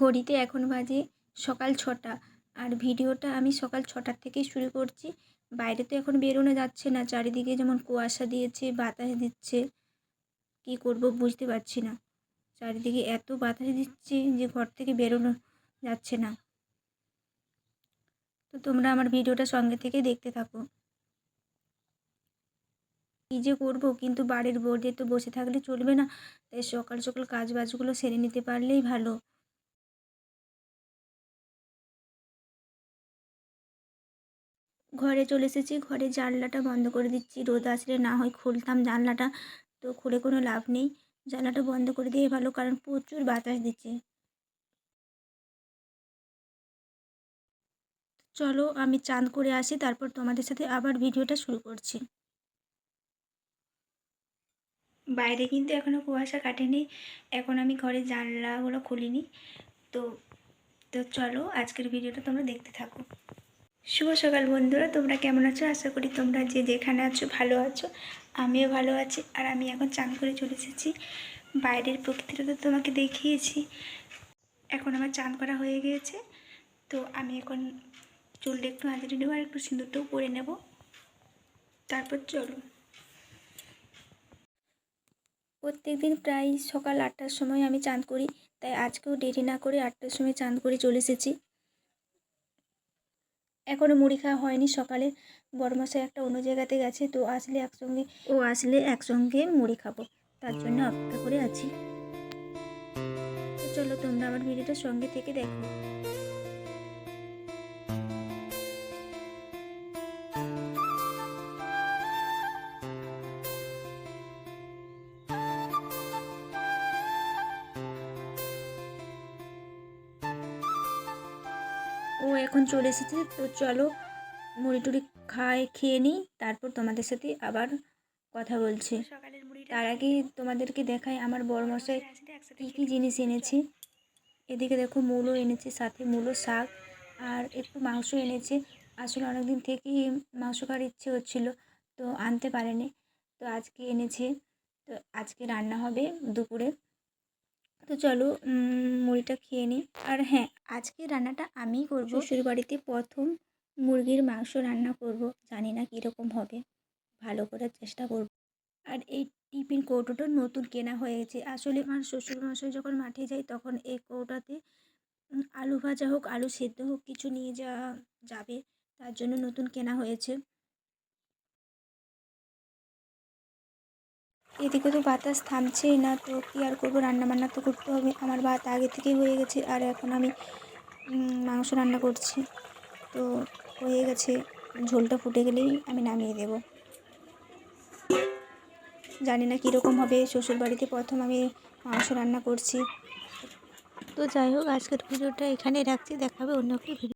ঘড়িতে এখন বাজে সকাল 6টা, আর ভিডিওটা আমি সকাল 6টার থেকেই শুরু করছি। বাইরে তো এখন বেরোনো যাচ্ছে না, চারিদিকে যেমন কুয়াশা দিয়েছে, বাতাস দিচ্ছে। কী করব বুঝতে পারছি না, চারিদিকে এত বাতাস দিচ্ছে যে ঘর থেকে বেরোনো যাচ্ছে না। তো তোমরা আমার ভিডিওটা সঙ্গে থেকে দেখতে থাকো। কী যে করবো, কিন্তু বাড়ির বউদের তো বসে থাকলে চলবে না, তাই সকাল সকাল কাজ বাজগুলো সেরে নিতে পারলেই ভালো। ঘরে চলে এসেছি, ঘরে জানলাটা বন্ধ করে দিচ্ছি। রোদ আসলে না হয় খুলতাম জানলাটা, তো খুলে কোনো লাভ নেই। জানলাটা বন্ধ করে দিয়ে ভালো, কারণ প্রচুর বাতাস দিচ্ছে। চলো আমি চান করে আসি, তারপর তোমাদের সাথে আবার ভিডিওটা শুরু করছি। বাইরে কিন্তু এখনও কুয়াশা কাটেনি, এখন আমি ঘরের জানলাগুলো খুলিনি। তো তো চলো আজকের ভিডিওটা তোমরা দেখতে থাকো। শুভ সকাল বন্ধুরা, তোমরা কেমন আছো? আশা করি তোমরা যে যেখানে আছো ভালো আছো। আমিও ভালো আছি। আর আমি এখন চান করে চলে এসেছি। বাইরের প্রকৃতিটা তো তোমাকে দেখিয়েছি। এখন আমার চান করা হয়ে গিয়েছে, তো আমি এখন চুলটা একটু আঁচড়ে নেবো আর একটু সিঁদুরটাও পরে নেব। তারপর চলো। প্রত্যেকদিন প্রায় সকাল 8টার সময় আমি চান করি, তাই আজকেও দেরি না করে 8টার সময় চান করে চলে এসেছি। এখনও মুড়ি খাওয়া হয়নি। সকালে বড়মশাই একটা অন্য জায়গাতে গেছে, তো আসলে একসঙ্গে মুড়ি খাবো, তার জন্য অপেক্ষা করে আছি। তো চলো তোমরা আমার ভিডিওটা সঙ্গে থেকে দেখো। ও এখন চলে এসেছে, তো চলো মুড়ি টুড়ি খেয়ে নিই, তারপর তোমাদের সাথে আবার কথা বলছি। তার আগে তোমাদেরকে দেখাই আমার বড়মশাই কী কী জিনিস এনেছে। এদিকে দেখো মূলো এনেছে, সাথে মূলো শাক আর একটু মাংস এনেছে। আসলে অনেক দিন থেকেই মাংস খাওয়ার ইচ্ছে হচ্ছিলো, তো আনতে পারেনি, তো আজকে এনেছে। তো আজকে রান্না হবে দুপুরে। তো চলো মুড়িটা খেয়ে নিই। আর হ্যাঁ, আজকে রান্নাটা আমিই করব। শ্বশুরবাড়িতে প্রথম মুরগির মাংস রান্না করব, জানি না কীরকম হবে, ভালো করার চেষ্টা করব। আর এই টিফিন কৌটোটা নতুন কেনা হয়েছে। আসলে আমার শ্বশুরমশাই যখন মাঠে যায় তখন এই কৌটাতে আলু ভাজা হোক, আলু সেদ্ধ হোক, কিছু নিয়ে যাওয়া যাবে, তার জন্য নতুন কেনা হয়েছে। এদিকে তো বাতাস থামছেই না, তো কী আর করবো, রান্নাবান্না তো করতে হবে। আমার ভাত আগে থেকেই হয়ে গেছে, আর এখন আমি মাংস রান্না করছি, তো হয়ে গেছে। ঝোলটা ফুটে গেলেই আমি নামিয়ে দেব। জানি না কীরকম হবে, শ্বশুরবাড়িতে প্রথম আমি মাংস রান্না করছি। তো যাই হোক, আজকের ভিডিওটা এখানে রাখছি, দেখাবে অন্য একটা ভিডিও।